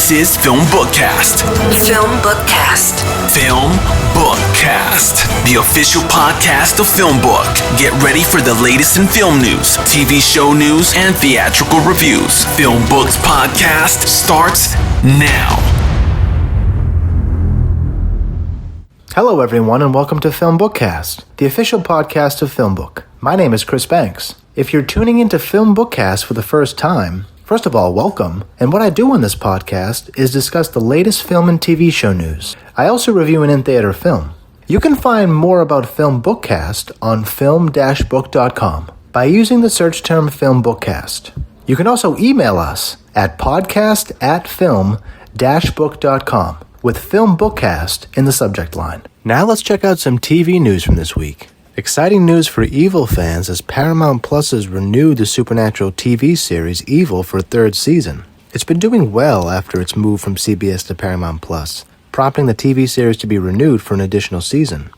This is Film Bookcast. Film Bookcast. Film Bookcast, the official podcast of Film Book. Get ready for the latest in film news, TV show news, and theatrical reviews. Film Book's podcast starts now. Hello everyone and welcome to Film Bookcast, the official podcast of Film Book. My name is Chris Banks. If you're tuning into Film Bookcast for the first time, first of all, welcome. And what I do on this podcast is discuss the latest film and TV show news. I also review an in-theater film. You can find more about Film Bookcast on film-book.com by using the search term Film Bookcast. You can also email us at podcast@film-book.com with Film Bookcast in the subject line. Now let's check out some TV news from this week. Exciting news for Evil fans as Paramount Plus has renewed the supernatural TV series Evil for a third season. It's been doing well after its move from CBS to Paramount Plus, prompting the TV series to be renewed for an additional season.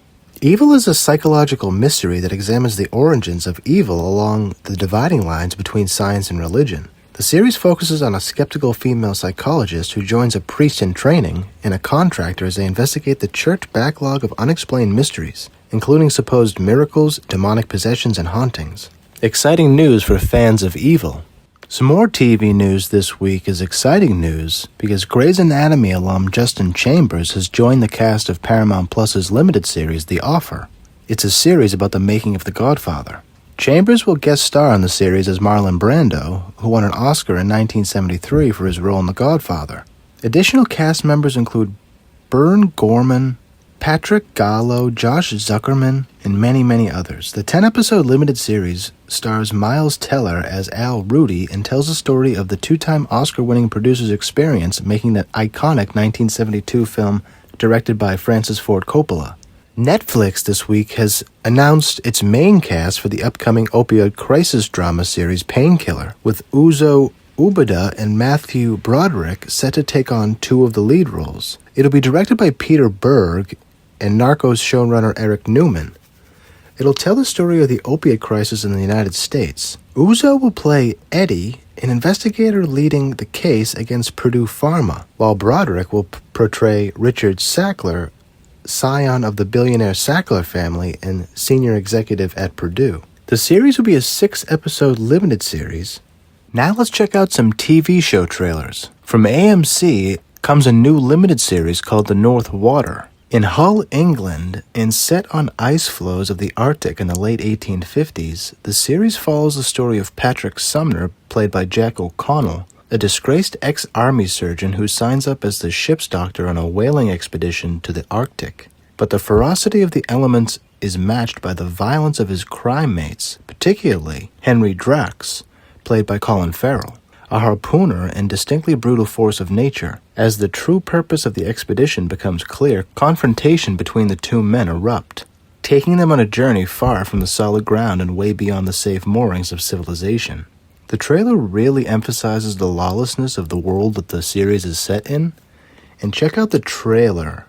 Evil is a psychological mystery that examines the origins of evil along the dividing lines between science and religion. The series focuses on a skeptical female psychologist who joins a priest in training and a contractor as they investigate the church backlog of unexplained mysteries, including supposed miracles, demonic possessions, and hauntings. Exciting news for fans of Evil. Some more TV news this week is exciting news because Grey's Anatomy alum Justin Chambers has joined the cast of Paramount Plus's limited series, The Offer. It's a series about the making of The Godfather. Chambers will guest star on the series as Marlon Brando, who won an Oscar in 1973 for his role in The Godfather. Additional cast members include Bern Gorman, Patrick Gallo, Josh Zuckerman, and many, many others. The 10-episode limited series stars Miles Teller as Al Rudy and tells the story of the two-time Oscar-winning producer's experience making that iconic 1972 film directed by Francis Ford Coppola. Netflix this week has announced its main cast for the upcoming opioid crisis drama series Painkiller, with Uzo Aduba and Matthew Broderick set to take on two of the lead roles. It'll be directed by Peter Berg and Narcos showrunner Eric Newman. It'll tell the story of the opiate crisis in the United States. Uzo will play Eddie, an investigator leading the case against Purdue Pharma, while Broderick will portray Richard Sackler, scion of the billionaire Sackler family and senior executive at Purdue. The series will be a 6-episode limited series. Now let's check out some TV show trailers. From AMC comes a new limited series called The North Water. In Hull, England, and set on ice floes of the Arctic in the late 1850s, the series follows the story of Patrick Sumner, played by Jack O'Connell, a disgraced ex-army surgeon who signs up as the ship's doctor on a whaling expedition to the Arctic. But the ferocity of the elements is matched by the violence of his crime mates, particularly Henry Drax, played by Colin Farrell, a harpooner and distinctly brutal force of nature. As the true purpose of the expedition becomes clear, confrontation between the two men erupt, taking them on a journey far from the solid ground and way beyond the safe moorings of civilization. The trailer really emphasizes the lawlessness of the world that the series is set in, and check out the trailer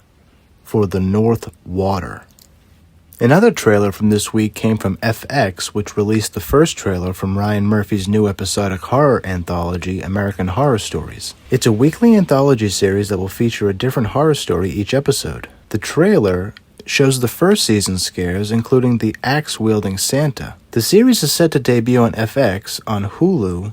for The North Water. Another trailer from this week came from FX, which released the first trailer from Ryan Murphy's new episodic horror anthology, American Horror Stories. It's a weekly anthology series that will feature a different horror story each episode. The trailer shows the first season scares, including the axe-wielding Santa. The series is set to debut on FX on Hulu,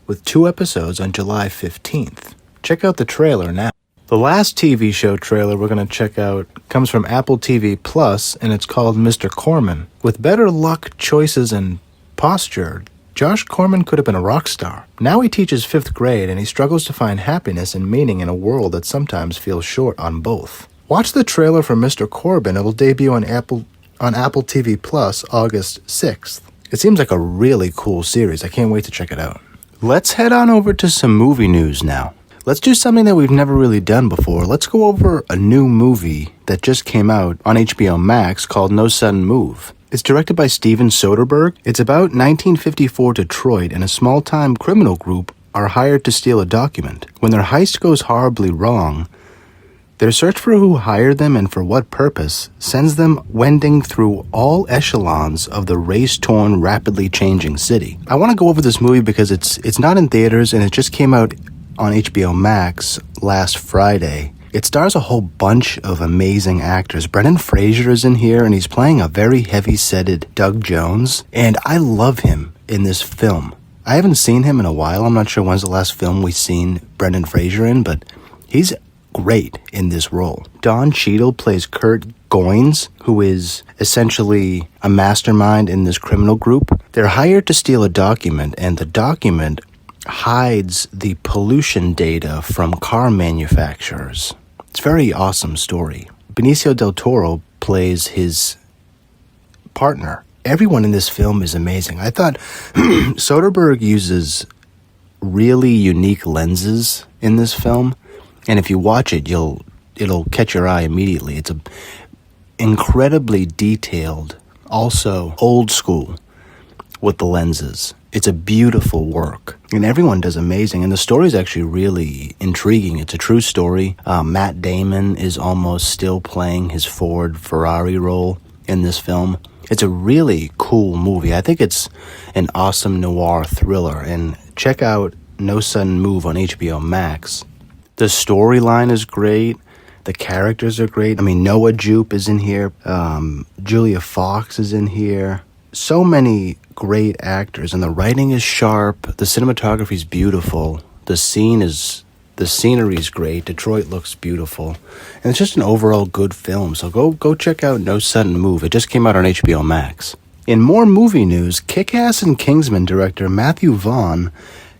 with 2 episodes on July 15th. Check out the trailer now. The last TV show trailer we're going to check out comes from Apple TV Plus, and it's called Mr. Corman. With better luck, choices, and posture, Josh Corman could have been a rock star. Now he teaches 5th grade, and he struggles to find happiness and meaning in a world that sometimes feels short on both. Watch the trailer for Mr. Corbin. It will debut on Apple TV Plus August 6th. It seems like a really cool series. I can't wait to check it out. Let's head on over to some movie news now. Let's do something that we've never really done before. Let's go over a new movie that just came out on HBO Max called No Sudden Move. It's directed by Steven Soderbergh. It's about 1954 Detroit, and a small-time criminal group are hired to steal a document. When their heist goes horribly wrong, their search for who hired them and for what purpose sends them wending through all echelons of the race-torn, rapidly changing city. I want to go over this movie because it's not in theaters and it just came out on HBO Max last Friday. It stars a whole bunch of amazing actors. Brendan Fraser is in here, and he's playing a very heavy-setted Doug Jones, and I love him in this film. I haven't seen him in a while. I'm not sure when's the last film we've seen Brendan Fraser in, but he's great in this role. Don Cheadle plays Kurt Goins, who is essentially a mastermind in this criminal group. They're hired to steal a document, and the document hides the pollution data from car manufacturers. It's a very awesome story. Benicio del Toro plays his partner. Everyone in this film is amazing. I thought Soderbergh uses really unique lenses in this film, and if you watch it, it'll catch your eye immediately. It's a incredibly detailed, also old school with the lenses. It's a beautiful work, and everyone does amazing, and the story is actually really intriguing. It's a true story. Matt Damon is almost still playing his Ford Ferrari role in this film. It's a really cool movie. I think it's an awesome noir thriller, and check out No Sudden Move on HBO Max. The storyline is great. The characters are great. I mean, Noah Jupe is in here. Julia Fox is in here. So many great actors, and the writing is sharp. The cinematography is beautiful. The scenery is great. Detroit looks beautiful, and it's just an overall good film. So go check out No Sudden Move. It just came out on HBO Max. In more movie news, Kick-Ass and Kingsman director Matthew Vaughn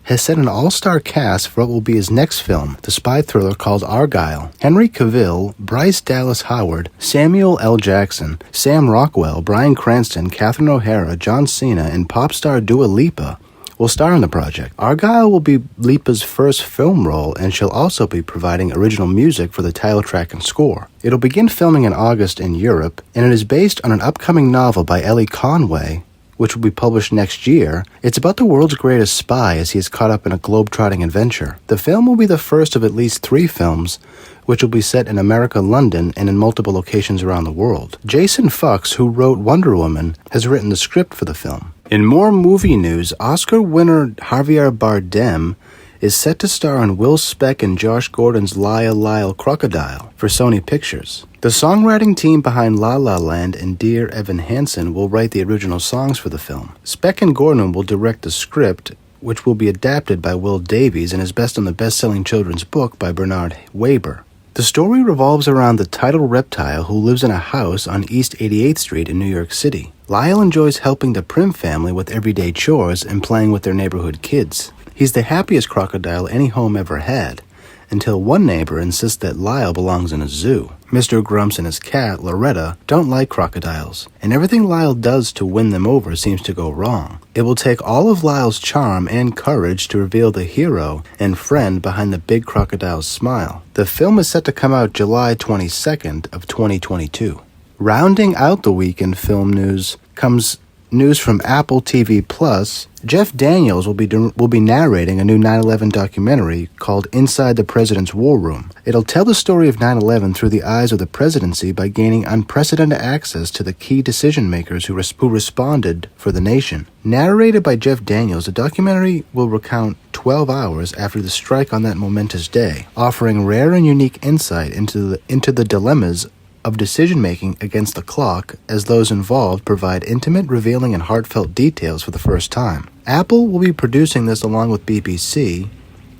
has set an all-star cast for what will be his next film, the spy thriller called Argylle. Henry Cavill, Bryce Dallas Howard, Samuel L. Jackson, Sam Rockwell, Bryan Cranston, Catherine O'Hara, John Cena, and pop star Dua Lipa will star in the project. Argylle will be Lipa's first film role, and she'll also be providing original music for the title track and score. It'll begin filming in August in Europe, and it is based on an upcoming novel by Ellie Conway, which will be published next year. It's about the world's greatest spy as he is caught up in a globe-trotting adventure. The film will be the first of at least 3 films, which will be set in America, London, and in multiple locations around the world. Jason Fuchs, who wrote Wonder Woman, has written the script for the film. In more movie news, Oscar winner Javier Bardem is set to star in Will Speck and Josh Gordon's Lyle Lyle Crocodile for Sony Pictures. The songwriting team behind La La Land and Dear Evan Hansen will write the original songs for the film. Speck and Gordon will direct the script, which will be adapted by Will Davies and is based on the best-selling children's book by Bernard Weber. The story revolves around the titled reptile who lives in a house on East 88th Street in New York City. Lyle enjoys helping the Prim family with everyday chores and playing with their neighborhood kids. He's the happiest crocodile any home ever had, until one neighbor insists that Lyle belongs in a zoo. Mr. Grumps and his cat, Loretta, don't like crocodiles, and everything Lyle does to win them over seems to go wrong. It will take all of Lyle's charm and courage to reveal the hero and friend behind the big crocodile's smile. The film is set to come out July 22nd of 2022. Rounding out the week in film news comes news from Apple TV Plus. Jeff Daniels will be narrating a new 9/11 documentary called Inside the President's War Room. It'll tell the story of 9/11 through the eyes of the presidency by gaining unprecedented access to the key decision makers who responded for the nation. Narrated by Jeff Daniels, the documentary will recount 12 hours after the strike on that momentous day, offering rare and unique insight into the dilemmas of decision-making against the clock as those involved provide intimate, revealing, and heartfelt details for the first time. Apple will be producing this along with BBC,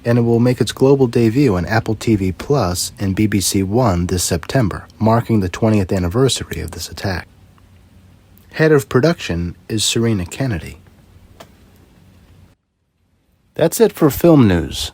and it will make its global debut on Apple TV Plus and BBC One this September, marking the 20th anniversary of this attack. Head of production is Serena Kennedy. That's it for film news.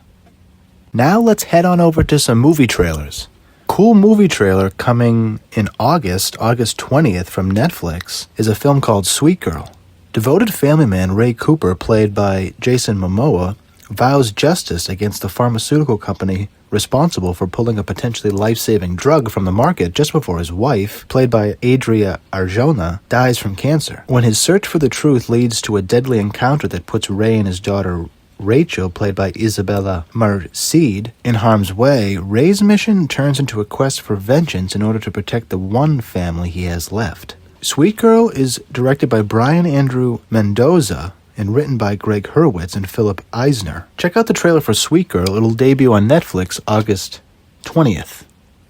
Now let's head on over to some movie trailers. Cool movie trailer coming in August 20th from Netflix is a film called Sweet Girl. Devoted family man Ray Cooper, played by Jason Momoa, vows justice against the pharmaceutical company responsible for pulling a potentially life-saving drug from the market just before his wife, played by Adria Arjona, dies from cancer. When his search for the truth leads to a deadly encounter that puts Ray and his daughter Rachel, played by Isabella Marcid, in harm's way, Ray's mission turns into a quest for vengeance in order to protect the one family he has left. Sweet Girl is directed by Brian Andrew Mendoza and written by Greg Hurwitz and Philip Eisner. Check out the trailer for Sweet Girl. It'll debut on Netflix August 20th.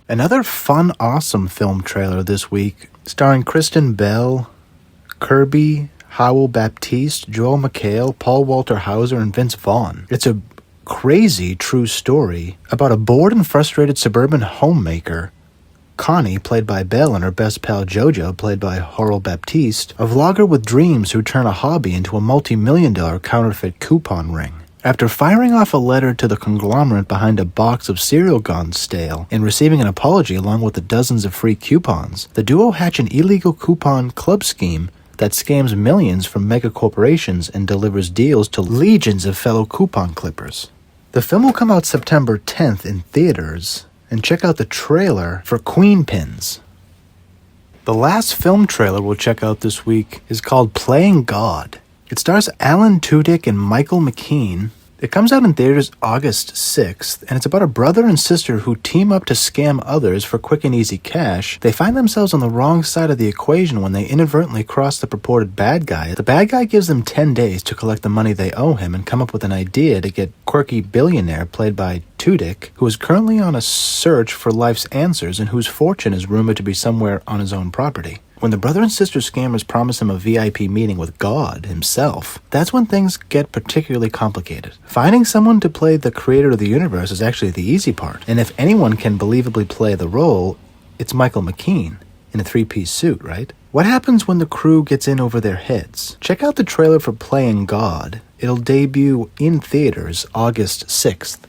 Another fun, awesome film trailer this week, starring Kristen Bell, Kirby, Howell Baptiste, Joel McHale, Paul Walter Hauser, and Vince Vaughn. It's a crazy true story about a bored and frustrated suburban homemaker, Connie, played by Belle, and her best pal Jojo, played by Howell Baptiste, a vlogger with dreams who turn a hobby into a multi-million-dollar counterfeit coupon ring. After firing off a letter to the conglomerate behind a box of cereal gone stale and receiving an apology along with the dozens of free coupons, the duo hatch an illegal coupon club scheme that scams millions from mega corporations and delivers deals to legions of fellow coupon clippers. The film will come out September 10th in theaters, and check out the trailer for Queen Pins. The last film trailer we'll check out this week is called Playing God. It stars Alan Tudyk and Michael McKean. It comes out in theaters August 6th, and it's about a brother and sister who team up to scam others for quick and easy cash. They find themselves on the wrong side of the equation when they inadvertently cross the purported bad guy. The bad guy gives them 10 days to collect the money they owe him and come up with an idea to get quirky billionaire, played by Tudyk, who is currently on a search for life's answers and whose fortune is rumored to be somewhere on his own property. When the brother and sister scammers promise him a VIP meeting with God himself, that's when things get particularly complicated. Finding someone to play the creator of the universe is actually the easy part, and if anyone can believably play the role, it's Michael McKean, in a three-piece suit, right? What happens when the crew gets in over their heads? Check out the trailer for Playing God. It'll debut in theaters August 6th.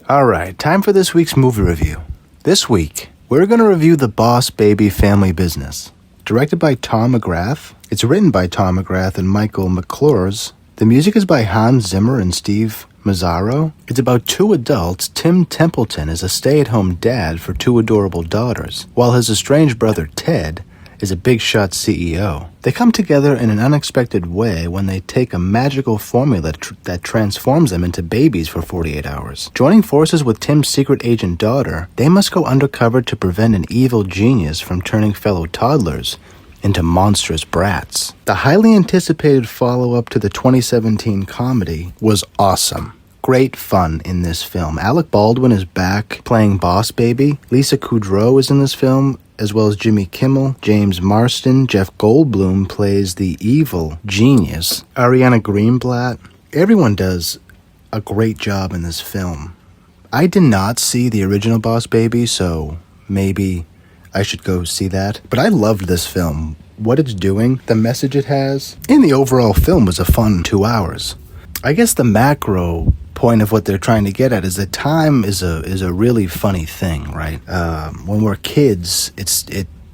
Alright, time for this week's movie review. This week, we're going to review The Boss Baby Family Business. Directed by Tom McGrath. It's written by Tom McGrath and Michael McClures. The music is by Hans Zimmer and Steve Mazzaro. It's about two adults. Tim Templeton is a stay-at-home dad for two adorable daughters, while his estranged brother Ted is a big-shot CEO. They come together in an unexpected way when they take a magical formula that transforms them into babies for 48 hours. Joining forces with Tim's secret agent daughter, they must go undercover to prevent an evil genius from turning fellow toddlers into monstrous brats. The highly anticipated follow-up to the 2017 comedy was awesome. Great fun in this film. Alec Baldwin is back playing Boss Baby. Lisa Kudrow is in this film, as well as Jimmy Kimmel, James Marsden. Jeff Goldblum plays the evil genius. Ariana Greenblatt. Everyone does a great job in this film. I did not see the original Boss Baby, so maybe I should go see that. But I loved this film. What it's doing, the message it has, and the overall film was a fun 2 hours. I guess the macro point of what they're trying to get at is that time is a really funny thing, right? When we're kids,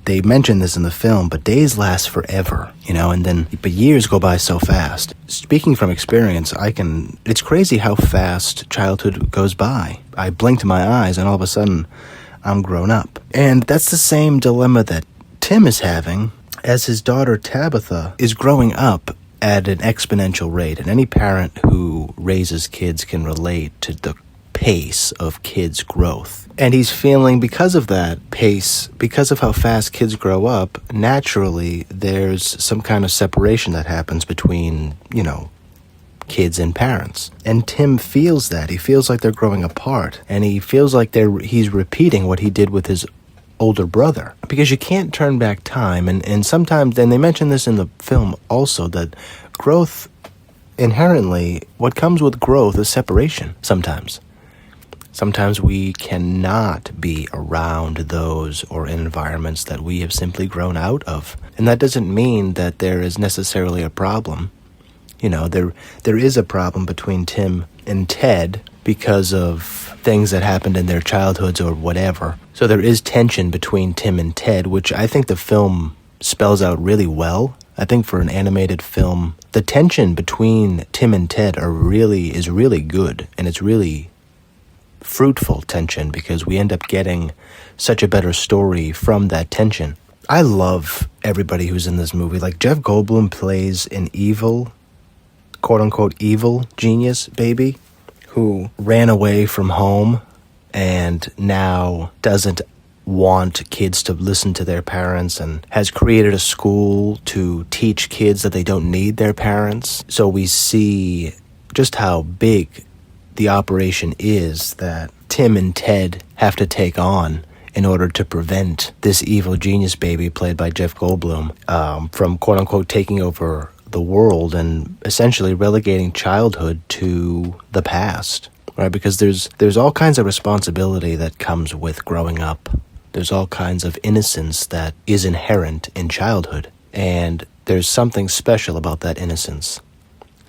they mention this in the film, but days last forever, but years go by so fast. Speaking from experience, it's crazy how fast childhood goes by. I blinked my eyes and all of a sudden I'm grown up. And that's the same dilemma that Tim is having as his daughter Tabitha is growing up at an exponential rate, and any parent who raises kids can relate to the pace of kids' growth. And he's feeling, because of that pace, because of how fast kids grow up, naturally there's some kind of separation that happens between, kids and parents. And Tim feels that. He feels like they're growing apart, and he feels like he's repeating what he did with his older brother, because you can't turn back time, and sometimes, and they mention this in the film also, that growth, inherently, what comes with growth is separation. Sometimes we cannot be around those or in environments that we have simply grown out of, and that doesn't mean that there is necessarily a problem. There is a problem between Tim and Ted because of things that happened in their childhoods or whatever. So there is tension between Tim and Ted, which I think the film spells out really well. I think for an animated film, the tension between Tim and Ted is really good, and it's really fruitful tension because we end up getting such a better story from that tension. I love everybody who's in this movie. Like, Jeff Goldblum plays an evil, quote-unquote evil genius baby who ran away from home and now doesn't want kids to listen to their parents and has created a school to teach kids that they don't need their parents. So we see just how big the operation is that Tim and Ted have to take on in order to prevent this evil genius baby played by Jeff Goldblum from quote-unquote taking over the world and essentially relegating childhood to the past, right? Because there's all kinds of responsibility that comes with growing up. There's all kinds of innocence that is inherent in childhood, and there's something special about that innocence.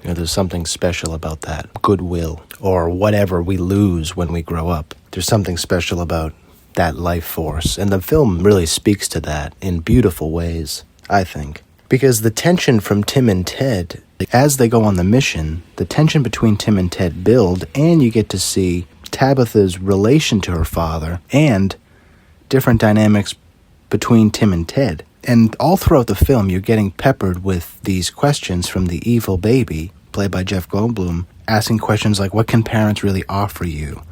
You know, there's something special about that goodwill or whatever we lose when we grow up. There's something special about that life force, and the film really speaks to that in beautiful ways, I think. Because the tension from Tim and Ted, as they go on the mission, the tension between Tim and Ted build, and you get to see Tabitha's relation to her father, and different dynamics between Tim and Ted. And all throughout the film, you're getting peppered with these questions from the evil baby, played by Jeff Goldblum, asking questions like, what can parents really offer you?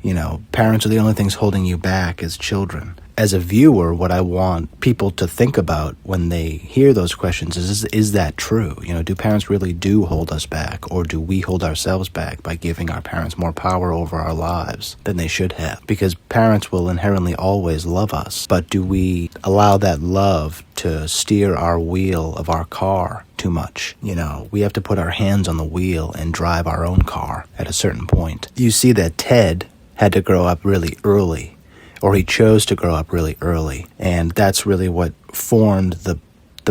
You know, parents are the only things holding you back as children. As a viewer, what I want people to think about when they hear those questions is that true? You know, do parents really do hold us back, or do we hold ourselves back by giving our parents more power over our lives than they should have? Because parents will inherently always love us, but do we allow that love to steer our wheel of our car too much? You know, we have to put our hands on the wheel and drive our own car at a certain point. You see that Ted had to grow up really early, or he chose to grow up really early, and that's really what formed the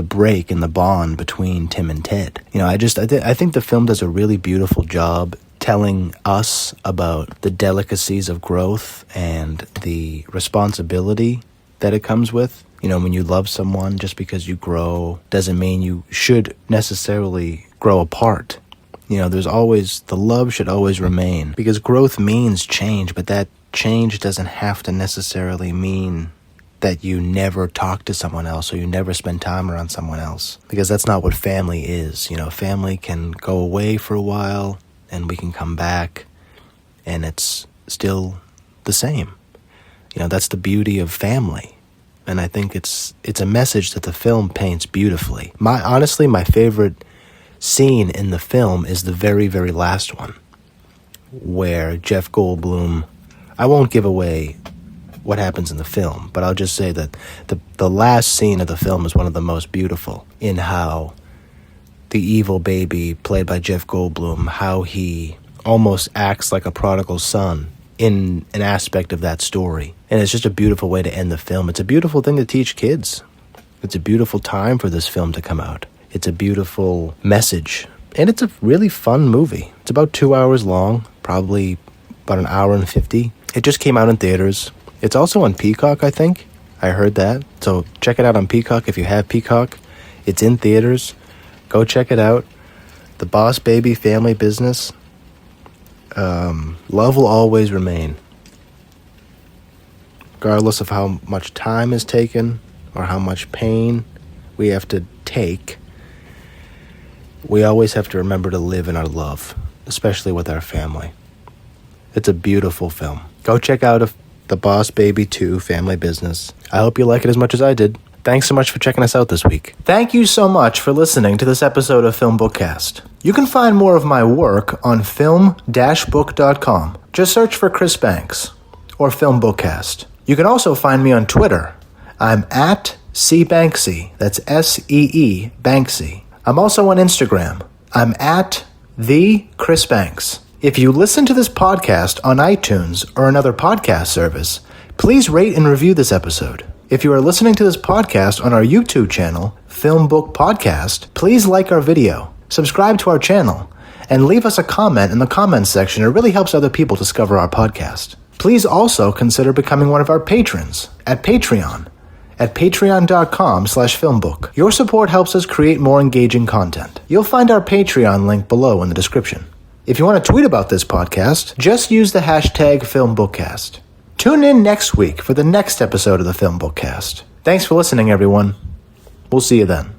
break in the bond between Tim and Ted. You know, I think the film does a really beautiful job telling us about the delicacies of growth and the responsibility that it comes with. You know, when you love someone, just because you grow doesn't mean you should necessarily grow apart. You know, the love should always remain, because growth means change, but that change doesn't have to necessarily mean that you never talk to someone else or you never spend time around someone else, because that's not what family is. You know, family can go away for a while and we can come back and it's still the same. You know, that's the beauty of family. And I think it's a message that the film paints beautifully. Honestly, my favorite scene in the film is the very, very last one, where Jeff Goldblum, I won't give away what happens in the film, but I'll just say that the last scene of the film is one of the most beautiful, in how the evil baby, played by Jeff Goldblum, how he almost acts like a prodigal son in an aspect of that story. And it's just a beautiful way to end the film. It's a beautiful thing to teach kids. It's a beautiful time for this film to come out. It's a beautiful message, and it's a really fun movie. It's about 2 hours long, probably about an hour and 50. It just came out in theaters. It's also on Peacock, I think. I heard that. So check it out on Peacock if you have Peacock. It's in theaters. Go check it out. The Boss Baby Family Business. Love will always remain. Regardless of how much time is taken or how much pain we have to take, we always have to remember to live in our love, especially with our family. It's a beautiful film. Go check out The Boss Baby 2 Family Business. I hope you like it as much as I did. Thanks so much for checking us out this week. Thank you so much for listening to this episode of Film Bookcast. You can find more of my work on film-book.com. Just search for Chris Banks or Film Bookcast. You can also find me on Twitter. I'm at cbanksy. That's S-E-E Banksy. I'm also on Instagram. I'm at the Chris Banks. If you listen to this podcast on iTunes or another podcast service, please rate and review this episode. If you are listening to this podcast on our YouTube channel, Film Book Podcast, please like our video, subscribe to our channel, and leave us a comment in the comments section. It really helps other people discover our podcast. Please also consider becoming one of our patrons at Patreon at patreon.com/filmbook. Your support helps us create more engaging content. You'll find our Patreon link below in the description. If you want to tweet about this podcast, just use the hashtag FilmBookcast. Tune in next week for the next episode of the Film Bookcast. Thanks for listening, everyone. We'll see you then.